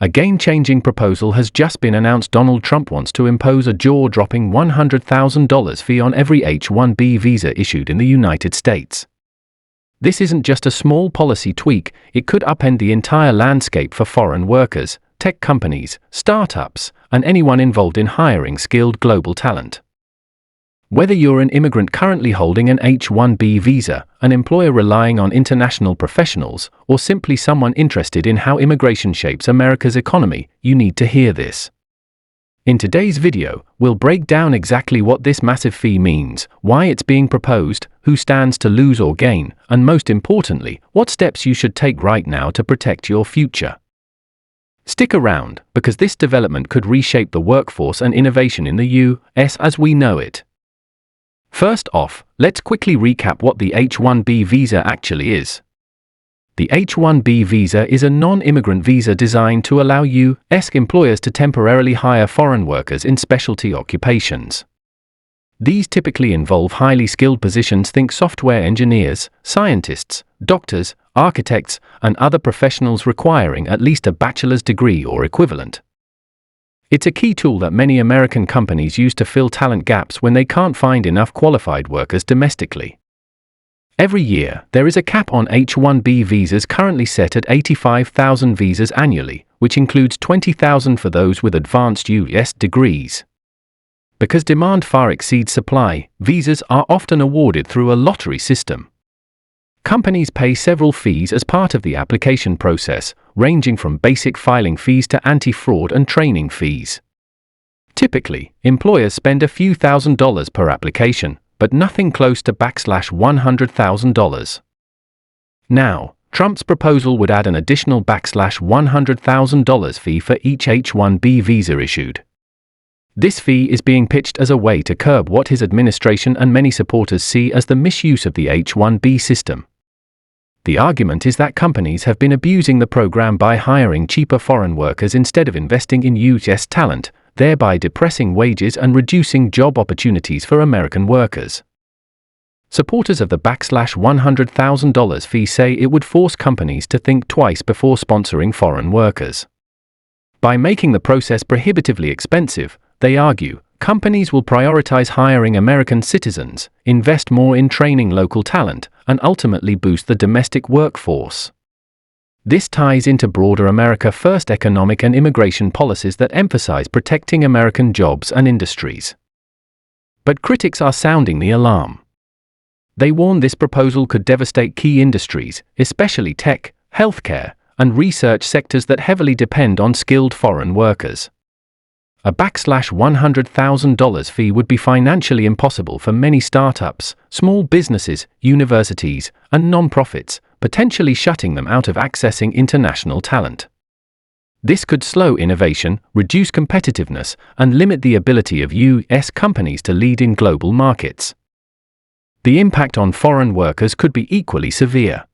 A game-changing proposal has just been announced. Donald Trump wants to impose a jaw-dropping $100,000 fee on every H-1B visa issued in the United States. This isn't just a small policy tweak, it could upend the entire landscape for foreign workers, tech companies, startups, and anyone involved in hiring skilled global talent. Whether you're an immigrant currently holding an H-1B visa, an employer relying on international professionals, or simply someone interested in how immigration shapes America's economy, you need to hear this. In today's video, we'll break down exactly what this massive fee means, why it's being proposed, who stands to lose or gain, and most importantly, what steps you should take right now to protect your future. Stick around, because this development could reshape the workforce and innovation in the U.S. as we know it. First off, let's quickly recap what the H-1B visa actually is. The H-1B visa is a non-immigrant visa designed to allow U.S. employers to temporarily hire foreign workers in specialty occupations. These typically involve highly skilled positions. Think software engineers, scientists, doctors, architects, and other professionals requiring at least a bachelor's degree or equivalent. It's a key tool that many American companies use to fill talent gaps when they can't find enough qualified workers domestically. Every year, there is a cap on H-1B visas currently set at 85,000 visas annually, which includes 20,000 for those with advanced U.S. degrees. Because demand far exceeds supply, visas are often awarded through a lottery system. Companies pay several fees as part of the application process, ranging from basic filing fees to anti-fraud and training fees. Typically, employers spend a few $1,000s per application, but nothing close to $100,000. Now, Trump's proposal would add an additional $100,000 fee for each H-1B visa issued. This fee is being pitched as a way to curb what his administration and many supporters see as the misuse of the H-1B system. The argument is that companies have been abusing the program by hiring cheaper foreign workers instead of investing in U.S. talent, thereby depressing wages and reducing job opportunities for American workers. Supporters of the $100,000 fee say it would force companies to think twice before sponsoring foreign workers. By making the process prohibitively expensive, they argue, companies will prioritize hiring American citizens, invest more in training local talent, and ultimately boost the domestic workforce. This ties into broader America First economic and immigration policies that emphasize protecting American jobs and industries. But critics are sounding the alarm. They warn this proposal could devastate key industries, especially tech, healthcare, and research sectors that heavily depend on skilled foreign workers. A $100,000 fee would be financially impossible for many startups, small businesses, universities, and non-profits, potentially shutting them out of accessing international talent. This could slow innovation, reduce competitiveness, and limit the ability of U.S. companies to lead in global markets. The impact on foreign workers could be equally severe.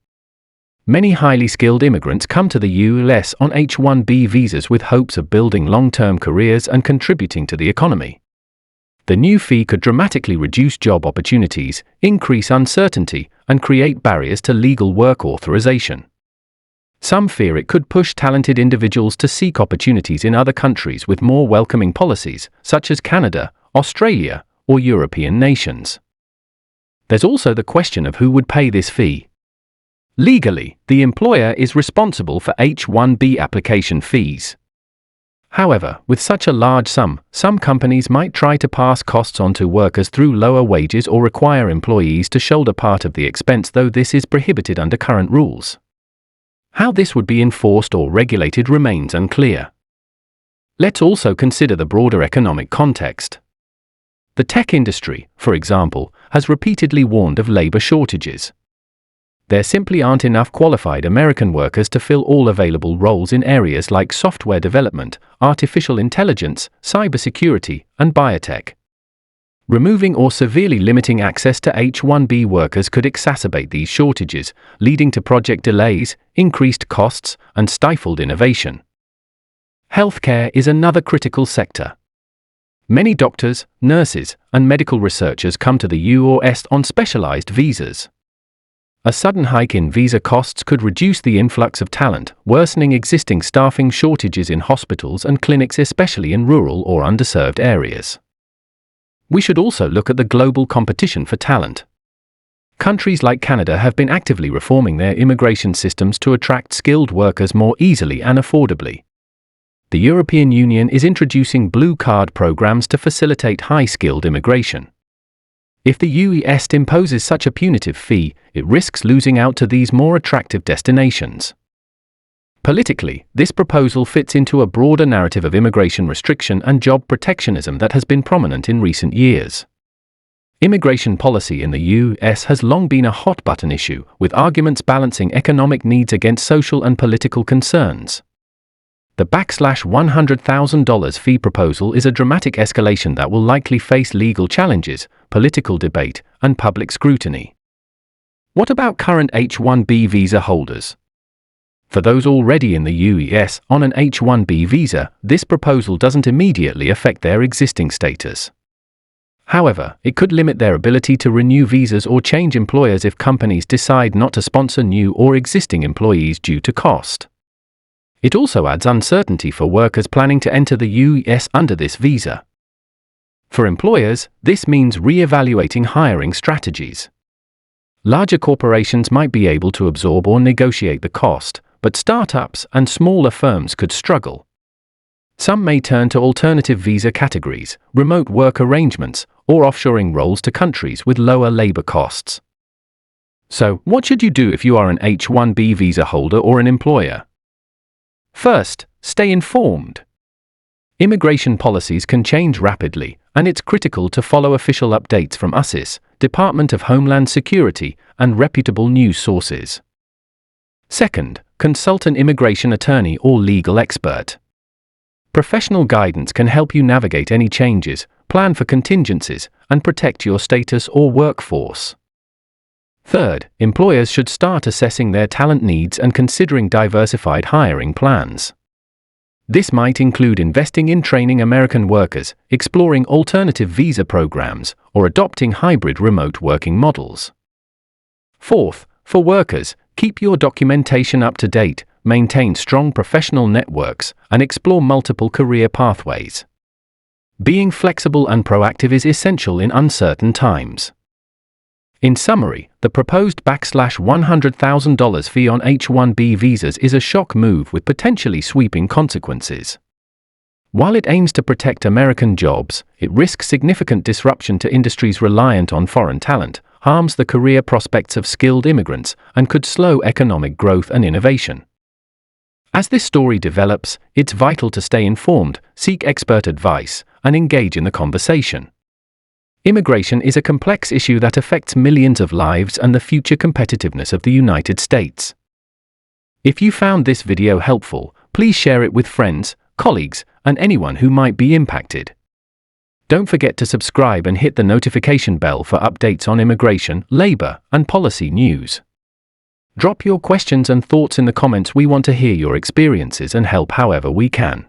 Many highly skilled immigrants come to the U.S. on H-1B visas with hopes of building long-term careers and contributing to the economy. The new fee could dramatically reduce job opportunities, increase uncertainty, and create barriers to legal work authorization. Some fear it could push talented individuals to seek opportunities in other countries with more welcoming policies, such as Canada, Australia, or European nations. There's also the question of who would pay this fee. Legally, the employer is responsible for H-1B application fees. However, with such a large sum, some companies might try to pass costs on to workers through lower wages or require employees to shoulder part of the expense, though this is prohibited under current rules. How this would be enforced or regulated remains unclear. Let's also consider the broader economic context. The tech industry, for example, has repeatedly warned of labor shortages. There simply aren't enough qualified American workers to fill all available roles in areas like software development, artificial intelligence, cybersecurity, and biotech. Removing or severely limiting access to H-1B workers could exacerbate these shortages, leading to project delays, increased costs, and stifled innovation. Healthcare is another critical sector. Many doctors, nurses, and medical researchers come to the U.S. on specialized visas. A sudden hike in visa costs could reduce the influx of talent, worsening existing staffing shortages in hospitals and clinics, especially in rural or underserved areas. We should also look at the global competition for talent. Countries like Canada have been actively reforming their immigration systems to attract skilled workers more easily and affordably. The European Union is introducing blue card programs to facilitate high-skilled immigration. If the US imposes such a punitive fee, it risks losing out to these more attractive destinations. Politically, this proposal fits into a broader narrative of immigration restriction and job protectionism that has been prominent in recent years. Immigration policy in the US has long been a hot-button issue, with arguments balancing economic needs against social and political concerns. The $100,000 fee proposal is a dramatic escalation that will likely face legal challenges, political debate, and public scrutiny. What about current H-1B visa holders? For those already in the US on an H-1B visa, this proposal doesn't immediately affect their existing status. However, it could limit their ability to renew visas or change employers if companies decide not to sponsor new or existing employees due to cost. It also adds uncertainty for workers planning to enter the US under this visa. For employers, this means re-evaluating hiring strategies. Larger corporations might be able to absorb or negotiate the cost, but startups and smaller firms could struggle. Some may turn to alternative visa categories, remote work arrangements, or offshoring roles to countries with lower labor costs. So, what should you do if you are an H-1B visa holder or an employer? First, stay informed. Immigration policies can change rapidly, and it's critical to follow official updates from USIS, Department of Homeland Security, and reputable news sources. Second, consult an immigration attorney or legal expert. Professional guidance can help you navigate any changes, plan for contingencies, and protect your status or workforce. Third, employers should start assessing their talent needs and considering diversified hiring plans. This might include investing in training American workers, exploring alternative visa programs, or adopting hybrid remote working models. Fourth, for workers, keep your documentation up to date, maintain strong professional networks, and explore multiple career pathways. Being flexible and proactive is essential in uncertain times. In summary, the proposed $100,000 fee on H-1B visas is a shock move with potentially sweeping consequences. While it aims to protect American jobs, it risks significant disruption to industries reliant on foreign talent, harms the career prospects of skilled immigrants, and could slow economic growth and innovation. As this story develops, it's vital to stay informed, seek expert advice, and engage in the conversation. Immigration is a complex issue that affects millions of lives and the future competitiveness of the United States. If you found this video helpful, please share it with friends, colleagues, and anyone who might be impacted. Don't forget to subscribe and hit the notification bell for updates on immigration, labor, and policy news. Drop your questions and thoughts in the comments. We want to hear your experiences and help however we can.